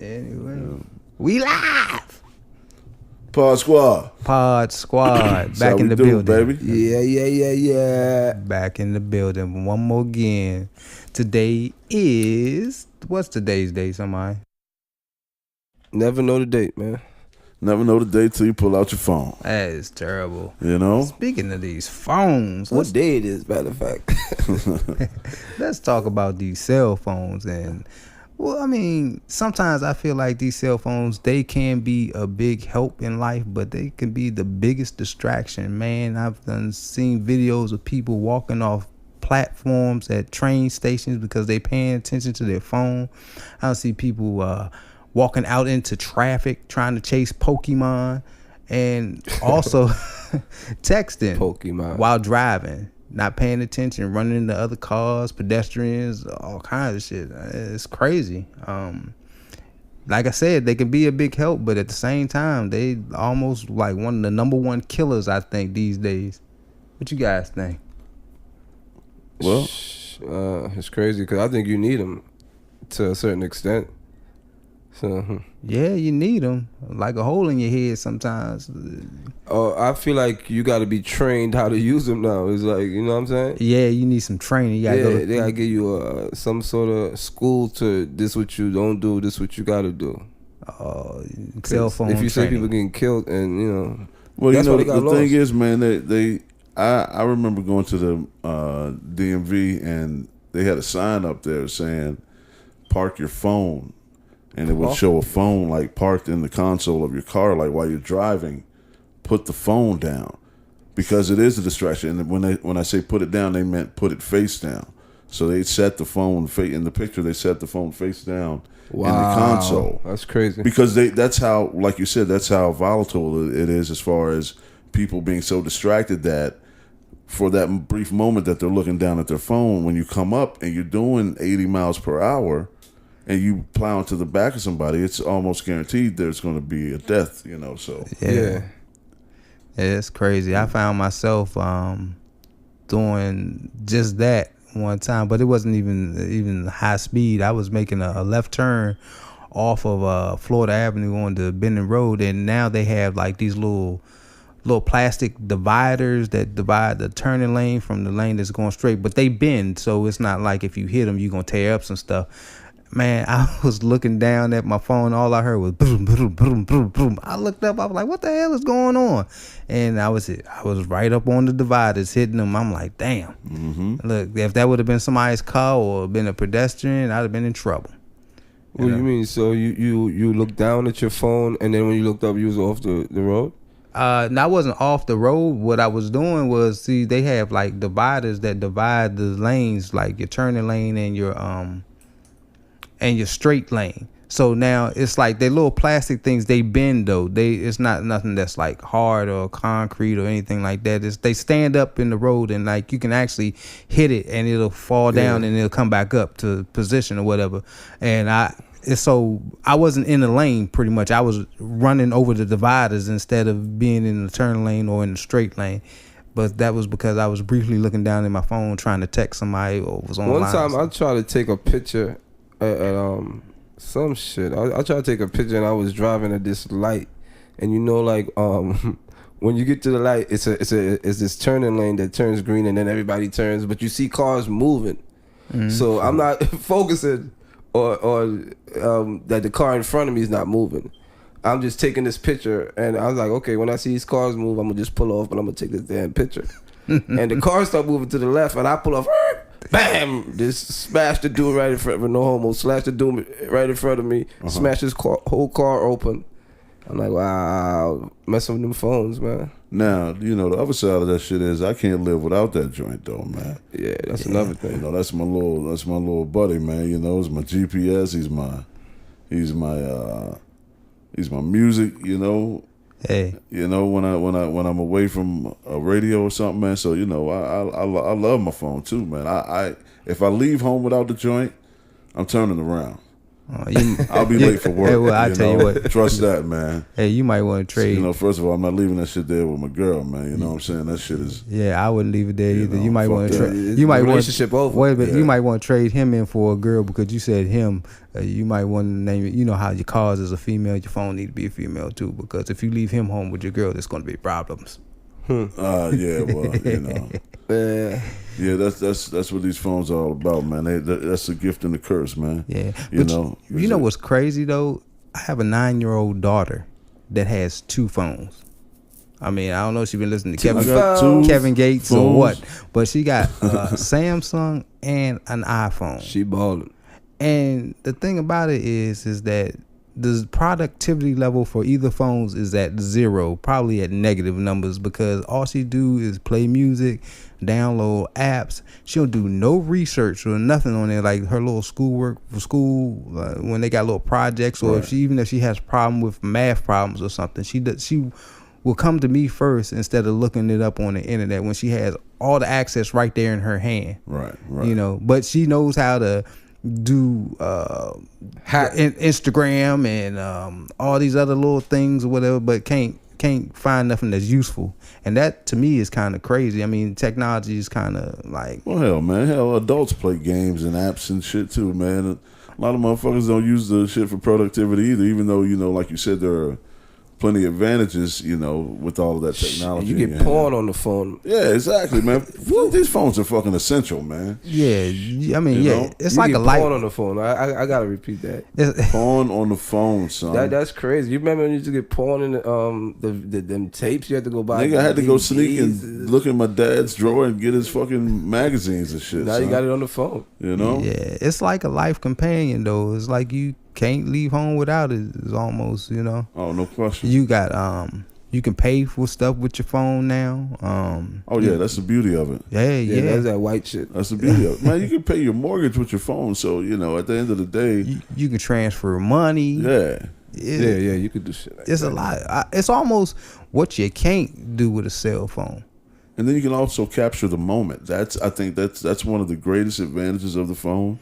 Anyway, we live. Pod Squad. Back in the building, baby. Yeah. Back in the building. One more again. Today is what's today's date, somebody? Never know the date, man. Never know the date till you pull out your phone. That is terrible. You know? Speaking of these phones, What day it is, matter of fact. let's talk about these cell phones. And well, I mean, sometimes I feel like these cell phones, they can be a big help in life, but they can be the biggest distraction. Man, I've seen videos of people walking off platforms at train stations because they paying attention to their phone. I see people walking out into traffic trying to chase Pokemon, and also texting Pokemon while driving, not paying attention, running into other cars, pedestrians, all kinds of shit. It's crazy. Like I said, they can be a big help, but at the same time, they almost like one of the number one killers, I think, these days. What you guys think? Well, it's crazy because I think you need them to a certain extent. So yeah, you need them like a hole in your head sometimes. I feel like you got to be trained how to use them now. It's like, you know what I'm saying? Yeah, you need some training. You gotta they got to give you some sort of school to this what you don't do, this what you got to do. Cell phone if you say training. people getting killed, and you know, well, that's you know, why they got the lost. thing is, man, I remember going to the DMV and they had a sign up there saying, "Park your phone." And it would show a phone like parked in the console of your car, like while you're driving. Put the phone down, because it is a distraction. And when I say put it down, they meant put it face down. So they set the phone in the picture. They set the phone face down in the console. That's crazy. Because that's how, like you said, that's how volatile it is as far as people being so distracted that for that brief moment that they're looking down at their phone, when you come up and you're doing 80 miles per hour. And you plow into the back of somebody, it's almost guaranteed there's going to be a death, you know. So Yeah, it's crazy. I found myself doing just that one time, but it wasn't even high speed. I was making a left turn off of Florida Avenue on the Bending Road, and now they have like these little plastic dividers that divide the turning lane from the lane that's going straight, but they bend, so it's not like if you hit them, you're going to tear up some stuff. Man, I was looking down at my phone. All I heard was boom, boom, boom, boom, boom. I looked up. I was like, "What the hell is going on?" And I was right up on the dividers, hitting them. I'm like, "Damn!" Mm-hmm. Look, if that would have been somebody's car or been a pedestrian, I'd have been in trouble. What do you mean? So you look down at your phone, and then when you looked up, you was off the road? And I wasn't off the road. What I was doing was, they have like dividers that divide the lanes, like your turning lane and your straight lane. So now it's like they little plastic things, they bend though. It's not nothing that's like hard or concrete or anything like that. They stand up in the road, and like you can actually hit it and it'll fall down and it'll come back up to position or whatever. And so I wasn't in the lane pretty much. I was running over the dividers instead of being in the turn lane or in the straight lane. But that was because I was briefly looking down at my phone trying to text somebody or was online. One time I tried to take a picture at some shit. I tried to take a picture and I was driving at this light, and you know, like when you get to the light, it's this turning lane that turns green and then everybody turns, but you see cars moving. Mm-hmm. So I'm not focusing or that the car in front of me is not moving. I'm just taking this picture, and I was like, okay, when I see these cars move, I'm gonna just pull off, but I'm gonna take this damn picture. And the cars start moving to the left, and I pull off. Bam! Just smashed the dude right in front of me. No homo. Slashed the dude right in front of me. Smashed his whole car open. I'm like, wow, messing with them phones, man. Now, you know, the other side of that shit is I can't live without that joint though, man. Yeah, that's another thing. You know, that's my little buddy, man. You know, it's my GPS. He's my music. You know. Hey, you know, when I'm away from a radio or something, man. So you know, I love my phone too, man. If I leave home without the joint, I'm turning around. I'll be late for work. Hey, well, I tell you what. Trust that, man. Hey, you might want to trade. First of all, I'm not leaving that shit there with my girl, man. You know what I'm saying? That shit is. Yeah, I wouldn't leave it there either. You might want to trade. You might relationship over. Wait, but you might want to trade him in for a girl because you said him. You might want to name it. You know how your cars is a female, your phone need to be a female too. Because if you leave him home with your girl, there's going to be problems. Yeah, well, yeah, that's what these phones are all about, man. That's a gift and a curse, man. Yeah, you know what's crazy though? I have a 9-year-old daughter that has 2 phones. I mean, I don't know if she's been listening to Kevin Gates phones. Or what, but she got a Samsung and an iPhone. She balling. And the thing about it is that the productivity level for either phones is at 0, probably at negative numbers, because all she do is play music, download apps. She don't do no research or nothing on it, like her little schoolwork for school, when they got little projects, or right. if she has problem with math problems or something, she will come to me first instead of looking it up on the internet when she has all the access right there in her hand. Right. But she knows how to do Instagram and all these other little things or whatever, but can't find nothing that's useful. And that to me is kind of crazy. I mean, technology is kind of like, hell, adults play games and apps and shit too, man. A lot of motherfuckers don't use the shit for productivity either, even though, like you said, there are plenty of advantages, with all of that technology. You get porn on the phone. Yeah, exactly, man. These phones are fucking essential, man. Yeah, I mean, it's like a light. Porn on the phone. I gotta repeat that. Porn on the phone, son. That's crazy. You remember when you used to get porn in them tapes? You had to go buy. Nigga, I had to go sneak and look in my dad's drawer and get his fucking magazines and shit. Now son. You got it on the phone. Yeah, it's like a life companion though. It's like you can't leave home without it. It's almost, Oh, no question. You got you can pay for stuff with your phone now. That's the beauty of it. Yeah. That's that white shit. That's the beauty of it. Man, you can pay your mortgage with your phone, so at the end of the day, you can transfer money. Yeah. You could do shit like it's that. a lot. It's almost what you can't do with a cell phone. And then you can also capture the moment. I think that's one of the greatest advantages of the phone.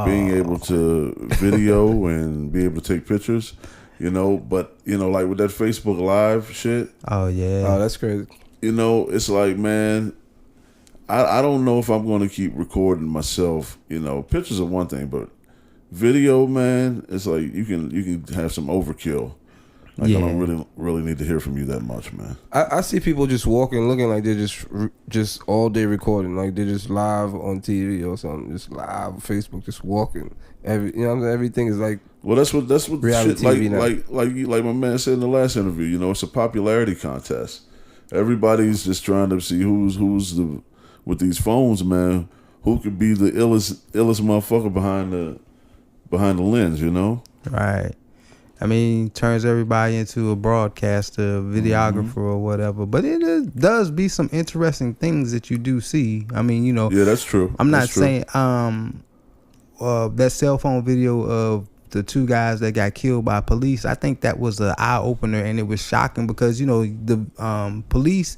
Being able to video and be able to take pictures, but like with that Facebook Live shit. Oh yeah. Oh, that's crazy. It's like, man, I don't know if I'm going to keep recording myself. Pictures are one thing, but video, man, it's like you can have some overkill. Like, I don't really need to hear from you that much, man. I see people just walking, looking like they're just all day recording, like they're just live on TV or something, just live on Facebook, just walking. Everything is like. Well, that's what reality shit, TV like my man said in the last interview. It's a popularity contest. Everybody's just trying to see who's the with these phones, man. Who could be the illest motherfucker behind the lens, Right. I mean, turns everybody into a broadcaster, videographer, or whatever. But it does be some interesting things that you do see. I mean, Yeah, that's true. I'm not saying that cell phone video of the 2 guys that got killed by police. I think that was an eye opener, and it was shocking because the police,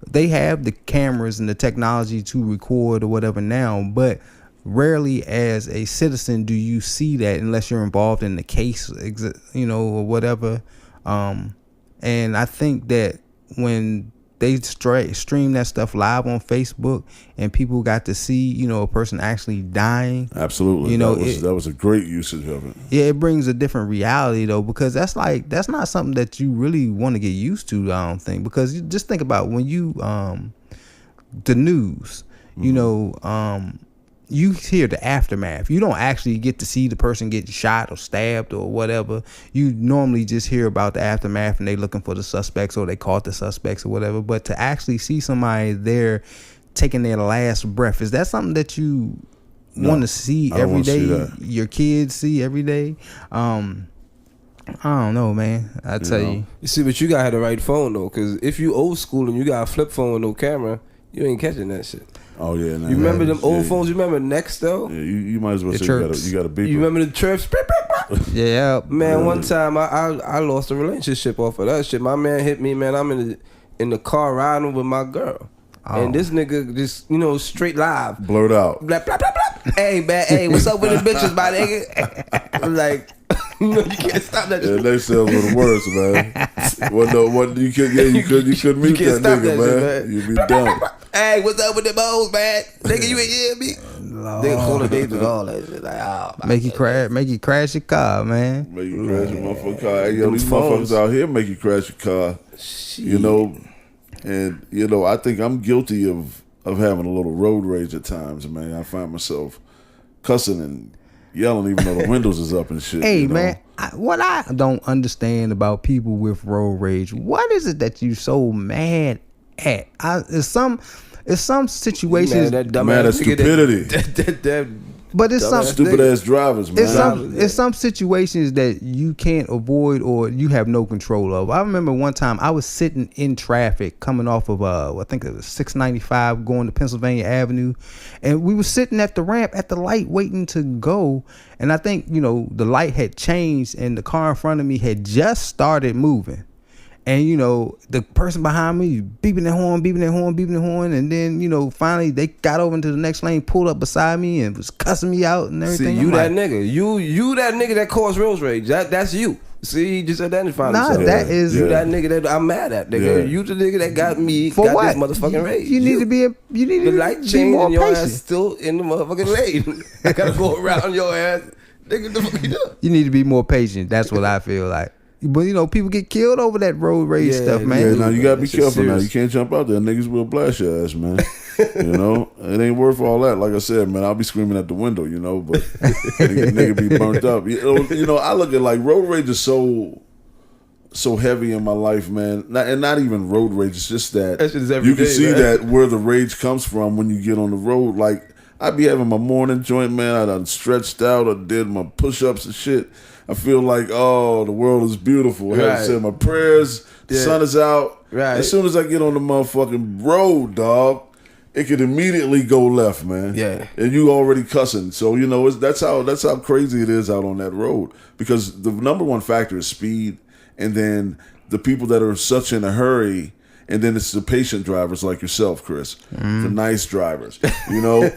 they have the cameras and the technology to record or whatever now, but rarely as a citizen do you see that unless you're involved in the case, or whatever. And I think that when they stream that stuff live on Facebook and people got to see, a person actually dying. Absolutely. That was a great usage of it. Yeah, it brings a different reality though, because that's not something that you really want to get used to, I don't think. Because you just think about when you the news, you hear the aftermath. You don't actually get to see the person get shot or stabbed or whatever. You normally just hear about the aftermath and they looking for the suspects or they caught the suspects or whatever. But to actually see somebody there taking their last breath, is that something that you want to see every day? Your kids see every day? I don't know, man. I tell you. You see, but you gotta have the right phone though, because if you old school and you got a flip phone with no camera, you ain't catching that shit. Oh yeah, nah, you remember them old phones? You remember Nextel? Yeah, you might as well say you got a beeper. You remember the chirps? Yeah, man. One time I lost a relationship off of that shit. My man hit me, man. I'm in the car riding with my girl, and this nigga just straight live blurred out. Blah, blah, blah, blah. Hey man, hey, what's up with the bitches, my nigga? I'm like, you can't stop that. Yeah, they sales were the worst, man. What you couldn't meet can't that stop nigga, that man. You'd be dumb. Hey, what's up with the bows, man? Nigga, you ain't hear me? They call the names and all that shit. Like, oh, Make you crash your car, man. Make you crash your motherfucking car. Hey, yo, these motherfuckers out here make you crash your car. Shit. You know, and I think I'm guilty of having a little road rage at times, man. I find myself cussing and yelling even though the windows is up and shit. Hey, you know? man, what I don't understand about people with road rage, what is it that you so mad at? It's some situations. Mad at stupidity. But it's some stupid ass drivers, man. It's some situations that you can't avoid or you have no control of. I remember one time I was sitting in traffic coming off of I think it was 695 going to Pennsylvania Avenue, and we were sitting at the ramp at the light waiting to go, and I think the light had changed and the car in front of me had just started moving. And, the person behind me beeping their horn. And then, finally they got over into the next lane, pulled up beside me and was cussing me out and everything. See, you that nigga. You that nigga that caused road rage. That's you. See, he just identified himself. That is... You that nigga that I'm mad at, nigga. Yeah. You the nigga that got me, For got what? this motherfucking rage. You need to be the light change and your ass still in the motherfucking lane. I gotta go around your ass. Nigga, the fuck you do? You need to be more patient. That's what I feel like. But people get killed over that road rage stuff, man. Yeah, now you gotta be careful now. You can't jump out there. Niggas will blast your ass, man. It ain't worth all that. Like I said, man, I'll be screaming at the window, but nigga be burnt up. I look at like road rage is so heavy in my life, man. Not even road rage. It's just that you can see that where the rage comes from when you get on the road. Like I be having my morning joint, man. I done stretched out. I did my push-ups and shit. I feel like, the world is beautiful. I had to say my prayers. The sun is out. Right. As soon as I get on the motherfucking road, dog, it could immediately go left, man. Yeah. And you already cussing. So, that's how crazy it is out on that road. Because the number one factor is speed. And then the people that are such in a hurry. And then it's the patient drivers like yourself, Chris, the nice drivers,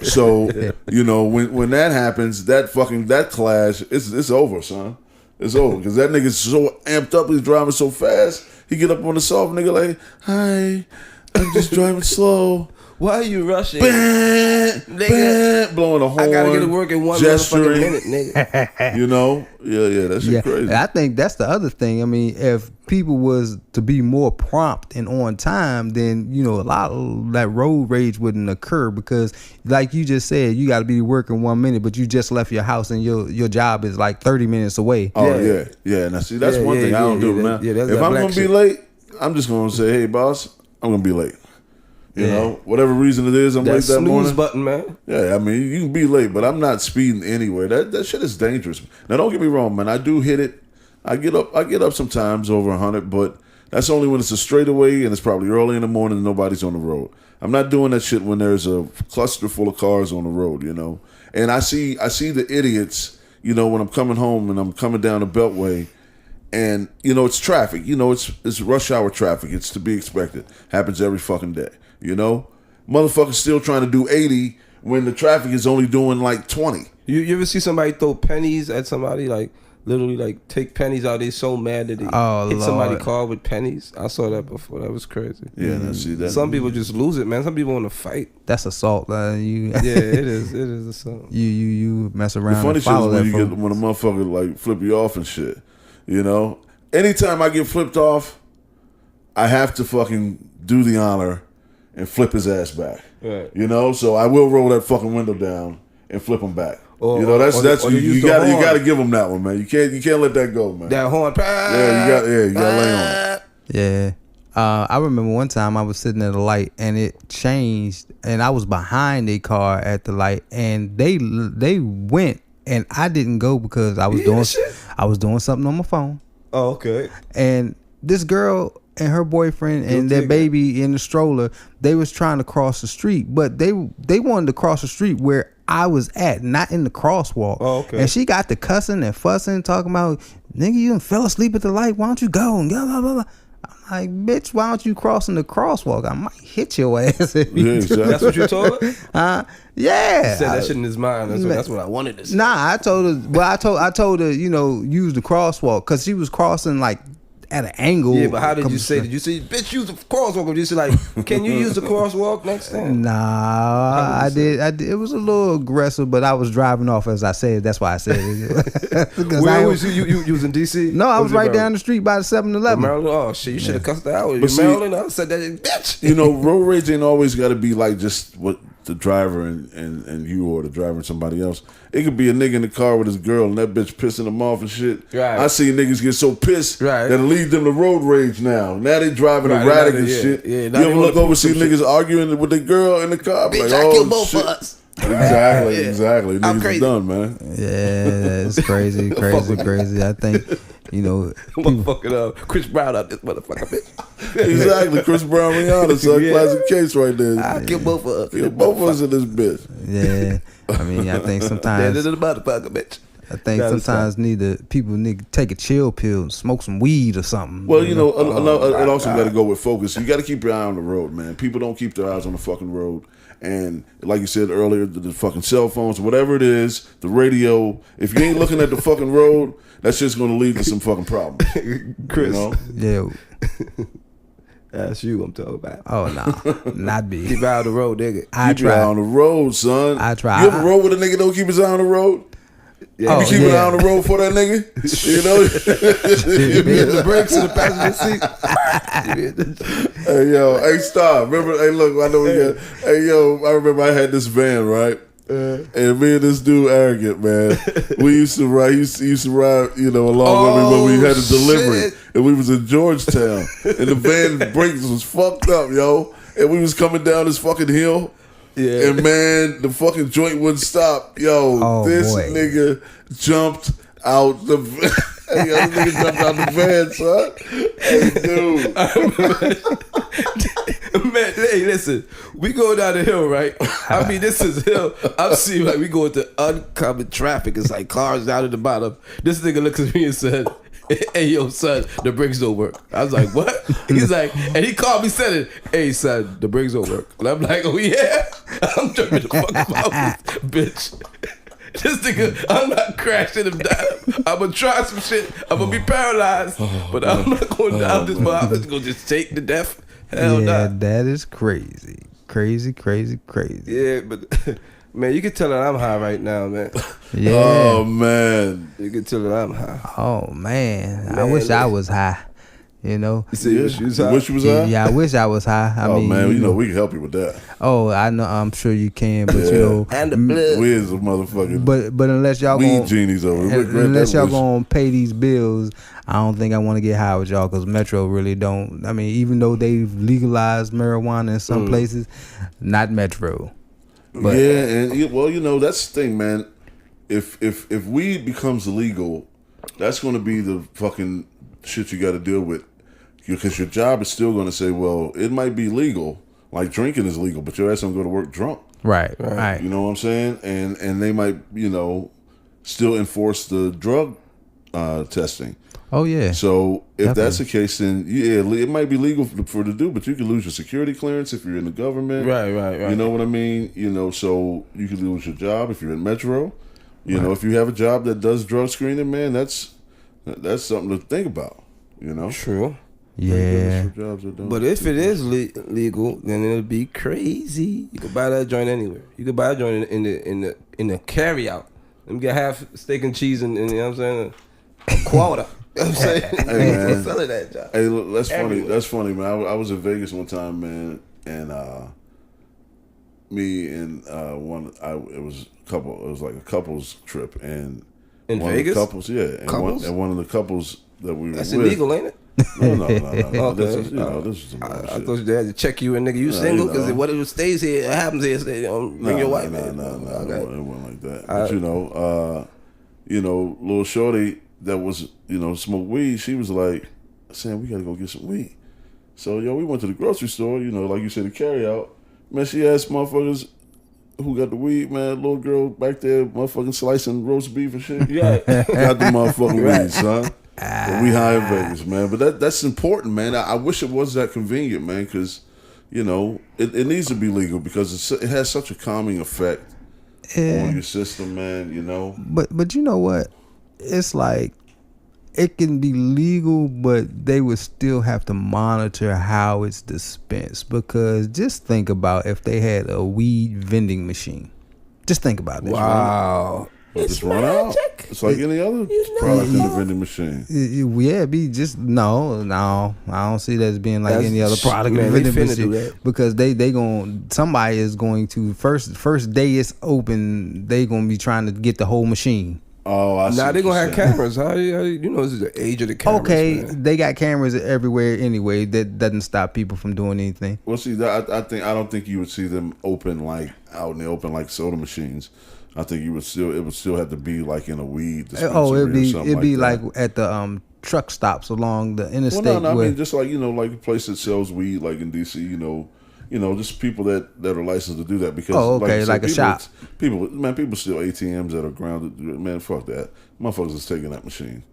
So, when that happens, that clash, it's over, son. It's over because that nigga's so amped up. He's driving so fast. He get up on the soft nigga like, "Hi, I'm just driving slow." Why are you rushing? Nigga, blowing a horn. I gotta get to work in one motherfucking minute, nigga. Yeah, that shit crazy. I think that's the other thing. I mean, if people was to be more prompt and on time, then a lot of that road rage wouldn't occur because, like you just said, you got to be working 1 minute, but you just left your house and your job is like 30 minutes away. Oh yeah. Now see, that's one thing I don't do, man. If I'm gonna be late, I'm just gonna say, "Hey, boss, I'm gonna be late." Whatever reason it is, I'm late that morning. Snooze button, man. Yeah, I mean, you can be late, but I'm not speeding anywhere. That shit is dangerous. Now, don't get me wrong, man. I do hit it. I get up sometimes over 100, but that's only when it's a straightaway and it's probably early in the morning and nobody's on the road. I'm not doing that shit when there's a cluster full of cars on the road, And I see the idiots, when I'm coming home and I'm coming down the Beltway. And, it's traffic. It's rush hour traffic. It's to be expected. Happens every fucking day. Motherfuckers still trying to do 80 when the traffic is only doing like 20. You ever see somebody throw pennies at somebody, like literally like take pennies out? They so mad that they hit somebody's car with pennies. I saw that before. That was crazy. Yeah, I see that. Some people just lose it, man. Some people want to fight. That's assault. Yeah, it is assault. You mess around. The funny shit is when a motherfucker like flip you off and shit. Anytime I get flipped off, I have to fucking do the honor and flip his ass back. Right. So I will roll that fucking window down and flip him back. You you gotta give him that one, man. You can't let that go, man. That horn. You gotta lay on it. Yeah. I remember one time I was sitting at a light and it changed and I was behind a car at the light and they went and I didn't go because I was doing something on my phone. Oh, okay. And this girl and her boyfriend and their baby in the stroller, they was trying to cross the street, but they wanted to cross the street where I was at, not in the crosswalk. Oh, okay. And she got to cussing and fussing, talking about, nigga, you done fell asleep at the light. Why don't you go? And blah, blah, blah. I'm Like, bitch, why don't you crossing the crosswalk? I might hit your ass. If you Yeah, do exactly. That's what you told her? yeah. He said that shit in his mind. That's what I wanted to say. Nah, I told her. Well, I told her, use the crosswalk because she was crossing like at an angle. Yeah, but how did you say? Did you say, bitch, use the crosswalk? Or did you say, like, can you use the crosswalk next time? Nah, I did. It was a little aggressive, but I was driving off as I said. That's why I said it. Where was you was in D.C.? No, I was right down the street by the 7-Eleven. Maryland? Oh, shit, you should have cussed her out. But see- Maryland, I said that, bitch. Road rage ain't always got to be like just what the driver and you or the driver and somebody else. It could be a nigga in the car with his girl and that bitch pissing him off and shit. Right. I see niggas get so pissed Right. that it leads them to road rage now. Now they driving Right, erratic now and they- shit. yeah, You now they ever wanna look over and see prove some niggas arguing with their girl in the car? Bitch, Like, I oh, killed both shit. of us. Exactly, Yeah. exactly. I'm Niggas is crazy. done, man. Yeah, it's crazy. I think, Fucking Chris Brown out this motherfucker, bitch. Exactly. Chris Brown, Rihanna, son. Yeah. Classic case right there. I kill both of us. Yeah, both of us in this bitch. yeah. I mean, I think Dead sometimes. to the motherfucker, bitch. I think Gotta sometimes people need to take a chill pill, and smoke some weed or something. Well, it also got to go with focus. You got to keep your eye on the road, man. People don't keep their eyes on the fucking road. And like you said earlier, the fucking cell phones, whatever it is, the radio, if you ain't looking at the fucking road, that's just going to lead to some fucking problems. Chris. Yeah. That's you I'm talking about. Oh no, not me. Keep out of the road, nigga. I Keep your eye try. on the road, son. I try. You ever roll with a nigga don't keep his eye on the road? Yeah. Oh, You keep an eye yeah. on the road for that nigga? You know? You hit the brakes in the passenger seat. Hey, yo. Hey, stop. Remember, hey, look, I know we got, hey, yo, I remember I had this van, right? And me and this dude, Arrogant, man, we used to ride, he used to ride, along with me when we had a delivery. Shit. And we was in Georgetown. And the van brakes was fucked up, yo. And we was coming down this fucking hill. Yeah. And man, the fucking joint wouldn't stop. Yo, Oh, this boy. nigga jumped out the van. Hey, yo, this nigga jumped out the van, son. Hey, dude. Man, hey, listen. We go down the hill, right? I mean, this is hill. I'm seeing like we go into uncommon traffic. It's like cars down at the bottom. This nigga looks at me and said, "Hey, yo, son, the brakes don't work." I was like, "What?" He's like, and he called me, said it. "Hey, son, the brakes don't work." And I'm like, "Oh yeah." I'm jumping the fuck out, bitch. This nigga, I'm not crashing him down. I'm gonna try some shit. I'm gonna be paralyzed, but I'm not going down this. But I'm just gonna just take the death. Hell yeah, no. that is crazy. Crazy. Yeah, but man, you can tell that I'm high right now, man. Yeah. Oh, man. You can tell that I'm high. Oh man, I Man, wish I look. was high. You see, you was high. Wish you was high? Yeah, I wish I was high. I Oh, mean, man, we can help you with that. Oh, I know. I'm sure you can, but Yeah. And the blood. We is a motherfucking but unless y'all weed gonna, genies over here. unless y'all gonna pay these bills, I don't think I want to get high with y'all because Metro really don't. I mean, even though they've legalized marijuana in some places, not Metro. But Yeah, and that's the thing, man. If weed becomes illegal, that's going to be the fucking shit you got to deal with. Because your job is still going to say, well, it might be legal, like drinking is legal, but your ass don't go to work drunk. right. You know what I'm saying? And they might, still enforce the drug testing. Oh yeah. So if Definitely. that's the case, then it might be legal for to do, but you can lose your security clearance if you're in the government. Right. You know what I mean? So you can lose your job if you're in Metro. If you have a job that does drug screening, man, that's something to think about. True. Yeah. Jobs that don't. But if it is legal, then it'll be crazy. You can buy that joint anywhere. You can buy a joint in the carry out. Let me get half steak and cheese and you know what I'm saying, a quarter. You know what I'm saying? Hey, man. Selling that job. Hey, look, that's funny. Everywhere. That's funny, man. I was in Vegas one time, man, and me and it was a couple. It was like a couples trip, and In one Vegas? of the couples, yeah, and Couples? one of the couples that we were That's with. illegal, ain't it? No. Okay. This is some I bullshit. thought they had to check you and nigga, you single? Because what if it stays here, it happens here, bring your wife in. No, Okay. it wasn't like that. But little shorty that was, smoked weed, she was like, Sam, we gotta go get some weed. So, we went to the grocery store, like you said, to carry out. Man, she asked motherfuckers who got the weed, man, little girl back there, motherfucking slicing roast beef and shit. Yeah. Got the motherfucking weed, son. But we high in Vegas, man. But that's important, man. I wish it was that convenient, man, because, you know, it needs to be legal because it has such a calming effect on your system, man, you know. But you know what? It's like it can be legal, but they would still have to monitor how it's dispensed. Because just think about if they had a weed vending machine. Just think about this. Wow. Just run out. It's like any other product in the vending machine. Yeah, it'd be just no. I don't see that as being like any other product in the vending machine because they somebody is going to first day it's open. They gonna be trying to get the whole machine. Oh, I see. Now they gonna have cameras. How you know this is the age of the cameras? Okay, man. they got cameras everywhere anyway. That doesn't stop people from doing anything. Well, see, I don't think you would see them open like out in the open like soda machines. I think it would still have to be like in a weed dispensary. Oh, it'd be like at the truck stops along the interstate. Well, no, I mean just like, you know, like a place that sells weed, like in DC, you know, just people that are licensed to do that because like a shop. People steal ATMs that are grounded. Man, fuck that. Motherfuckers is taking that machine.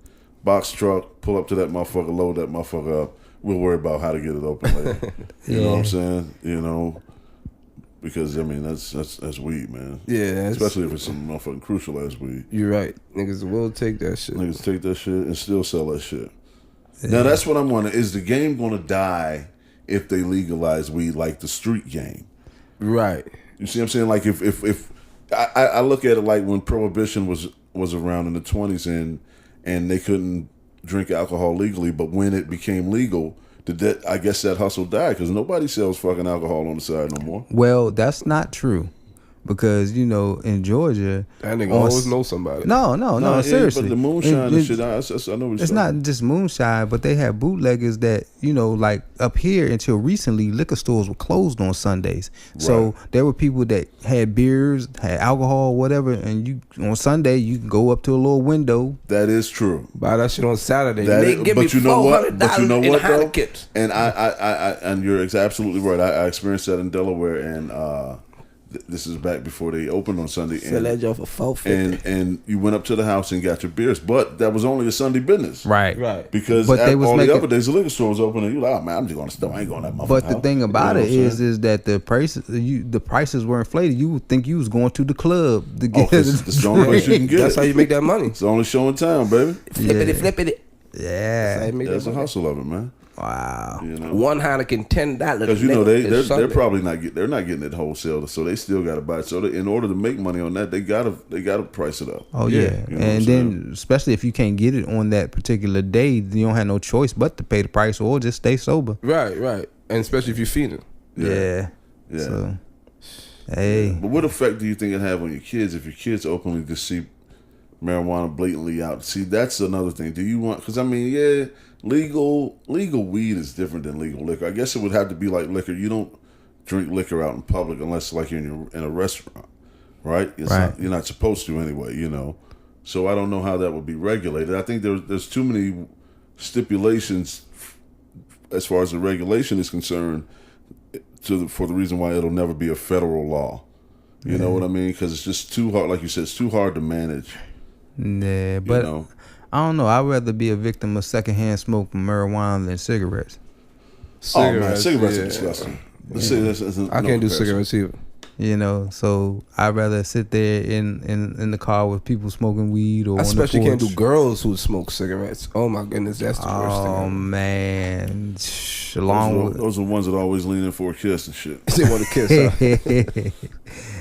Box truck, pull up to that motherfucker, load that motherfucker up. We'll worry about how to get it open later. You know what I'm saying? You know. Because I mean that's weed, man. Yeah, especially if it's some motherfucking crucial ass weed. You're right. Niggas will take that shit. Niggas take that shit and still sell that shit. Yeah. Now that's what I'm wondering: is the game gonna die if they legalize weed like the street game? Right. You see what I'm saying? Like if I look at it like when Prohibition was around in the 20s and they couldn't drink alcohol legally, but when it became legal. I guess that hustle died because nobody sells fucking alcohol on the side no more. Well, that's not true. Because, you know, in Georgia... That nigga always know somebody. No, seriously. But the moonshine and shit, I know what it's not just moonshine, but they have bootleggers that, you know, like up here until recently, liquor stores were closed on Sundays. Right. So there were people that had beers, had alcohol, whatever, and you on Sunday, you can go up to a little window. That is true. Buy that shit on Saturday. But you know what, though? And and you're absolutely right. I experienced that in Delaware, and this is back before they opened on Sunday. Sell that joint for $4.50. And you went up to the house and got your beers, but that was only a Sunday business, right? Because all the other days the liquor store was open, and you like, oh man, I'm just going to store. I ain't going to that motherfucker. But the thing about it is that the prices were inflated. You would think you was going to the club to get it. It's the only place you can get. That's how you make that money. It's the only show in town, baby. Flip it. Yeah, that's a hustle of it, man. Wow. You know? One Heineken $10. Because you know they're probably not getting it wholesale, so they still got to buy it. So in order to make money on that, they gotta price it up. Oh yeah, you know and then especially if you can't get it on that particular day, you don't have no choice but to pay the price or just stay sober. Right, and especially if you're feeding. Yeah. So, hey. But what effect do you think it have on your kids if your kids openly just see marijuana blatantly out? See, that's another thing. Do you want? Because I mean, legal weed is different than legal liquor. I guess it would have to be like liquor. You don't drink liquor out in public unless like you're in a restaurant, right? You're not supposed to anyway, you know. So I don't know how that would be regulated. I think there's too many stipulations as far as the regulation is concerned for the reason why it'll never be a federal law. You know what I mean? Because it's just too hard. Like you said, it's too hard to manage. Yeah, but I don't know. I'd rather be a victim of secondhand smoke from marijuana than cigarettes. Cigarettes are disgusting. I can't do cigarettes either. You know, so I'd rather sit there in the car with people smoking weed or I especially on the porch. can't do girls who smoke cigarettes. Oh my goodness, that's the worst thing. Oh man, those are the ones that always lean in for a kiss and shit. They want to kiss.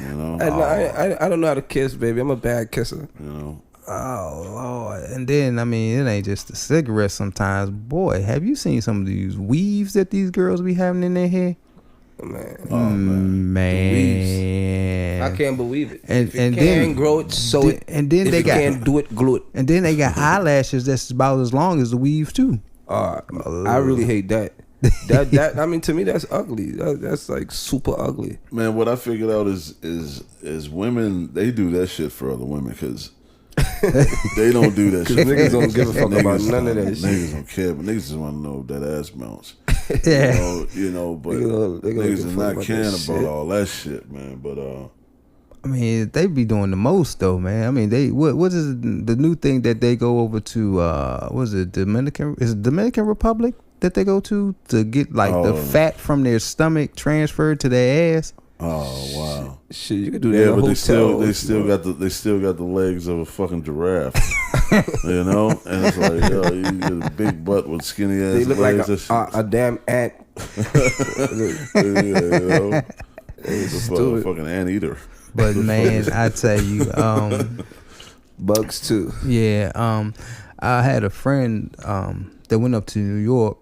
You know, I don't know how to kiss, baby. I'm a bad kisser. You know. Oh Lord! And then I mean, it ain't just the cigarettes. Sometimes, boy, have you seen some of these weaves that these girls be having in their hair? Man. I can't believe it. And then grow it, sew it. And then they can't do it, glue it. And then they got eyelashes that's about as long as the weave too. I really hate that. That I mean, to me, that's ugly. That's like super ugly. Man, what I figured out is women, they do that shit for other women because they don't do that shit. Niggas don't give a fuck about none of that shit. Niggas don't care, but niggas just want to know if that ass bounce. Yeah. You know, but niggas is not caring about all that shit, man. But I mean, they be doing the most though, man. I mean, what is the new thing that they go over to? What is it Dominican? Is it Dominican Republic that they go to get like the fat from their stomach transferred to their ass? Oh wow! Shit, you could do that. Yeah, in a but hotel, they still got the legs of a fucking giraffe. You know, and it's like, yo, you get a big butt with skinny ass. They look legs. like a damn ant. Yeah, you know, it's a fucking anteater. But man, I tell you, bugs too. Yeah, I had a friend that went up to New York.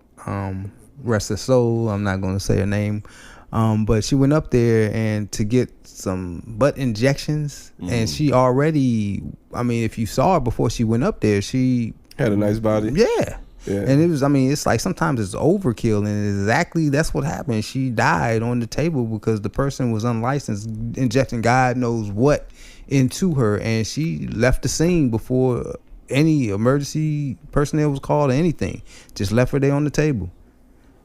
Rest her soul. I'm not going to say her name. But she went up there and to get some butt injections, and she already, I mean, if you saw her before she went up there, she had a nice body. Yeah. And it was, I mean, it's like sometimes it's overkill, and exactly that's what happened. She died on the table because the person was unlicensed, injecting God knows what into her, and she left the scene before any emergency personnel was called or anything. Just left her there on the table.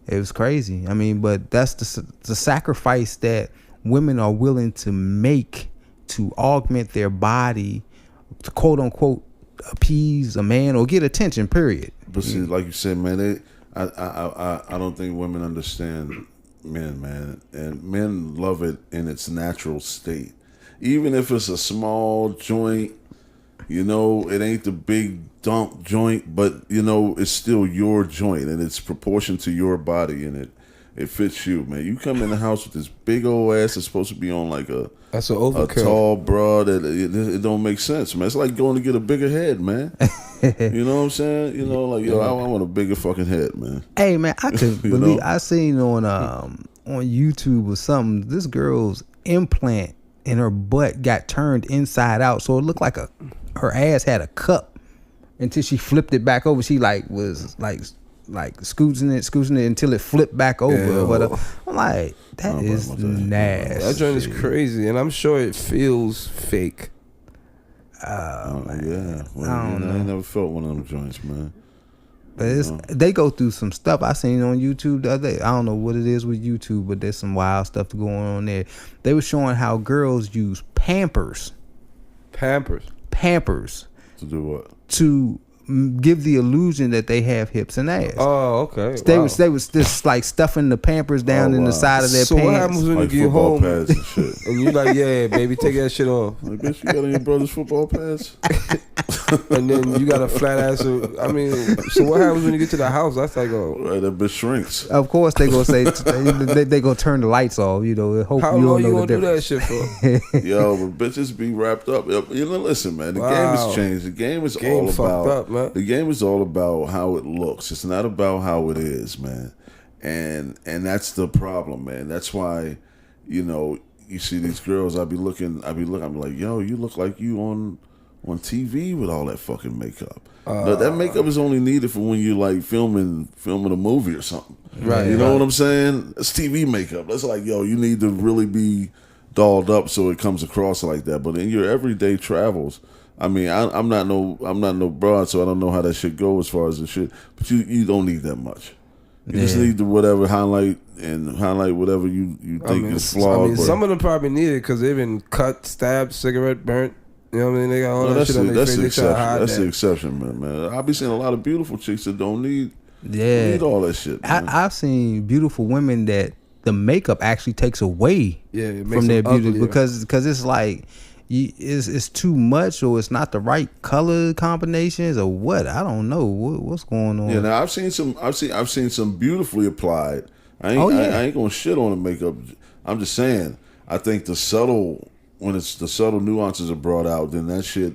It was crazy. I mean, but that's the sacrifice that women are willing to make to augment their body, to quote unquote appease a man or get attention. Period. But see, like you said, man, I don't think women understand men, man, and men love it in its natural state, even if it's a small joint. You know, it ain't the big dump joint, but you know, it's still your joint and it's proportioned to your body and it fits you, man. You come in the house with this big old ass that's supposed to be on like that's an overkill. A tall broad that it don't make sense, man. It's like going to get a bigger head, man. You know what I'm saying? You know, like, yo, I want a bigger fucking head, man. Hey, man, I could believe I seen on YouTube or something, this girl's implant in her butt got turned inside out, so it looked like her ass had a cup until she flipped it back over. She was scooching it until it flipped back over. Yeah. But I'm like, that is nasty. That joint is crazy, and I'm sure it feels fake. Yeah, well, I never felt one of them joints, man. But they go through some stuff I seen on YouTube the other day. I don't know what it is with YouTube, but there's some wild stuff going on there. They were showing how girls use Pampers. To do what? To give the illusion that they have hips and ass. Oh, okay. They was just like stuffing the Pampers down in the side of their so pants. So what happens when like you get home pads and shit? And you like, yeah, baby, take that shit off. Like, bitch, you got on your brother's football pads? And then you got a flat ass. I mean, so what happens when you get to the house? That's like, right, that bitch shrinks. Of course, they gonna say they gonna turn the lights off. You know, hope how you long don't know you gonna do that shit for? Yo, but bitches be wrapped up. You know, listen, man. The game has changed. The game is all about. Up, man. The game is all about how it looks. It's not about how it is, man. And that's the problem, man. That's why, you know, you see these girls. I be looking. I'm like, yo, you look like you on TV with all that fucking makeup. That makeup is only needed for when you like filming a movie or something. Right. You know what I'm saying? It's TV makeup. That's like, yo, you need to really be dolled up so it comes across like that. But in your everyday travels, I mean, I'm not no broad, so I don't know how that shit go as far as the shit. But you don't need that much. You just need to whatever highlight whatever you think is flawed. I mean, some of them probably need it because they've been cut, stabbed, cigarette burnt. You know what I mean? They got all that shit on their face. They try to hide that's the exception, man. I be seeing a lot of beautiful chicks that don't need all that shit. Man. I've seen beautiful women that the makeup actually takes away from their beauty uglier. because it's like it's too much or it's not the right color combinations or what. I don't know what's going on. Yeah, now I've seen some beautifully applied. I ain't gonna shit on the makeup. I'm just saying. I think when it's the subtle nuances are brought out, then that shit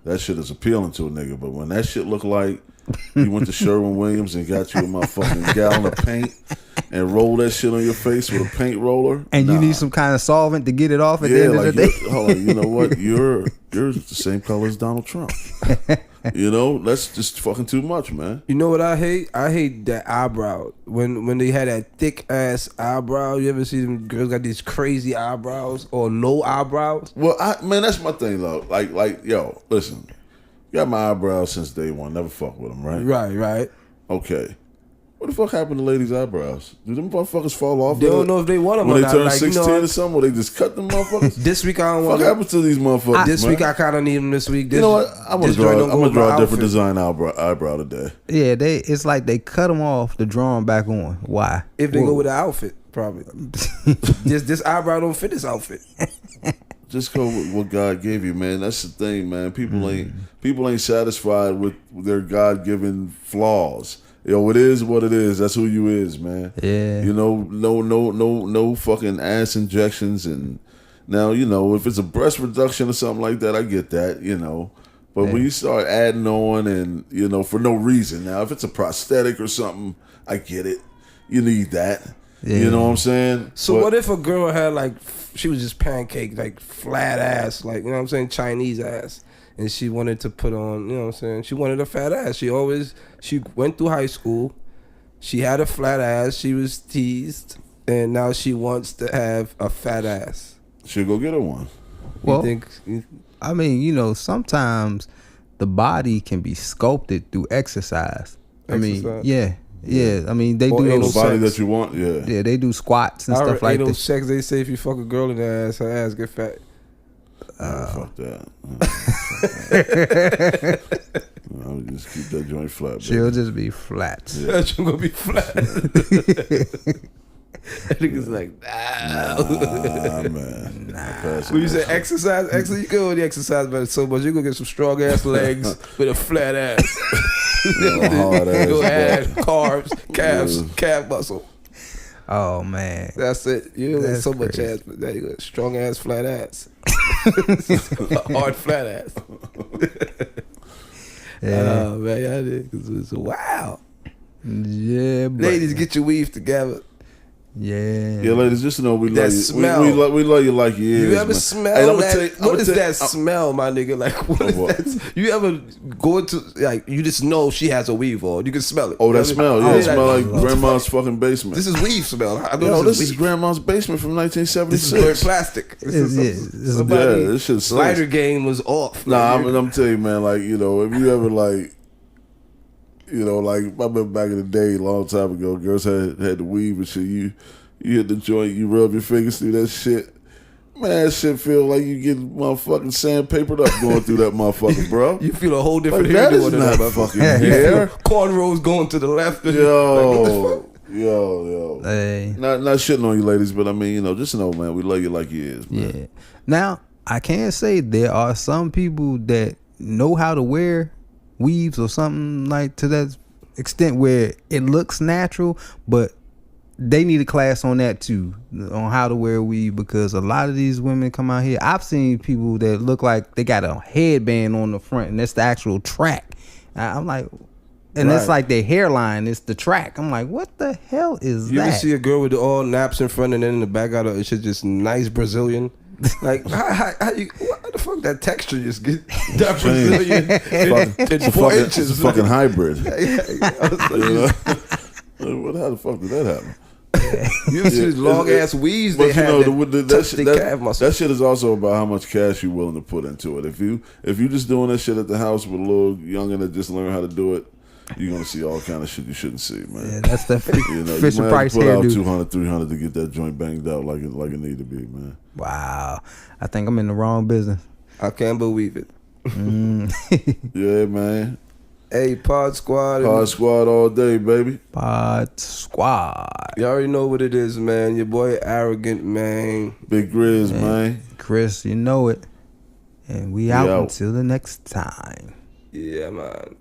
is appealing to a nigga. But when that shit look like you went to Sherwin-Williams and got you a motherfucking gallon of paint and roll that shit on your face with a paint roller, and you need some kind of solvent to get it off at the end of the day. Hold on, you know what? You're the same color as Donald Trump. You know, that's just fucking too much, man. You know what I hate? I hate that eyebrow. When they had that thick ass eyebrow. You ever see them girls got these crazy eyebrows or no eyebrows? Well, man, that's my thing though. Like, yo, listen, got my eyebrows since day one. Never fuck with them, right? Right. Okay. What the fuck happened to ladies' eyebrows? Do them motherfuckers fall off? They don't know if they want them when or they not. turn Like, 16 or something, or they just cut them motherfuckers? This week I don't What want happens to these motherfuckers? This man? week I kind of need them. This week, You know what? I'm gonna draw a different design eyebrow today. Yeah, it's like they cut them off to draw them back on. Why? If they go with the outfit, probably. this eyebrow don't fit this outfit. Just go with what God gave you, man. That's the thing, man. People ain't satisfied with their God given flaws. Yo, it is what it is. That's who you is, man. Yeah. You know, no fucking ass injections. And now, you know, if it's a breast reduction or something like that, I get that, you know. But when you start adding on and, you know, for no reason. Now, if it's a prosthetic or something, I get it. You need that. Yeah. You know what I'm saying? So what if a girl had like, she was just pancake, like flat ass, like, you know what I'm saying, Chinese ass. And she wanted to put on, you know what I'm saying, she wanted a fat ass. She went through high school. She had a flat ass. She was teased. And now she wants to have a fat ass. She'll go get her one. Well, you think? I mean, you know, sometimes the body can be sculpted through exercise. I mean, yeah. I mean, they do the body that you want. Yeah, they do squats and stuff like that. Sex. They say if you fuck a girl in the ass, her ass get fat. Fuck that. I'll just keep that joint flat. Baby. She'll just be flat. Yeah. That joint gonna be flat. That nigga's like, nah man. When you say exercise, you go with the exercise, but so much you gonna get some strong ass legs with a flat ass. Hard ass. Go add carbs, calf muscle. Oh man, that's it. You got so much ass, but there you go, strong ass, flat ass, hard flat ass. Yeah. Oh man, y'all niggas, wow. Yeah, but ladies, get your weave together. Yeah, ladies, just know we that love you. Smell. We love you like you is. You ever man. smell that? What is that smell, my nigga? Like, what is that? You ever go into, like, you just know she has a weave on. You can smell it. Oh, that smell. Yeah, it smell like what grandma's fucking basement. This is weave smell. I know Yo, this is grandma's basement from 1976. This is burnt plastic. This shit's lighter game was off. Nah, I'm telling you, man, like, you know, if you ever, like, you know, like, I remember back in the day, a long time ago, girls had the weave and shit. You hit the joint, you rub your fingers through that shit. Man, that shit feel like you get motherfucking sandpapered up going through that motherfucker, bro. You feel a whole different like, hair that doing is that not fucking hair. Cornrows going to the left. Yo. Hey. Not shitting on you ladies, but I mean, you know, just know, man, we love you like you is, man. Yeah. Now, I can say there are some people that know how to wear weaves or something like to that extent where it looks natural, but they need a class on that too, on how to wear a weave, because a lot of these women come out here. I've seen people that look like they got a headband on the front and that's the actual track. I'm like, and it's like their hairline, it's the track. I'm like, what the hell is that? You ever see a girl with all naps in front and then in the back got it's just nice Brazilian? Like, how you, what the fuck, that texture just get that Brazilian in 4 inches. It's a fucking hybrid. How the fuck did that happen? You ever see these long ass weaves they have that shit is also about how much cash you're willing to put into it. If you just doing that shit at the house with a little youngin' that just learn how to do it, you're gonna see all kind of shit you shouldn't see, man. Yeah, that's the Fisher Price put out hairdo. 200, 300 to get that joint banged out like it need to be, man. Wow, I think I'm in the wrong business. I can't believe it. Yeah, man. Hey, Pod Squad. Pod Squad all day, baby. Pod Squad. You already know what it is, man. Your boy Arrogant, man. Big Grizz, man. Chris, you know it. And we out until the next time. Yeah, man.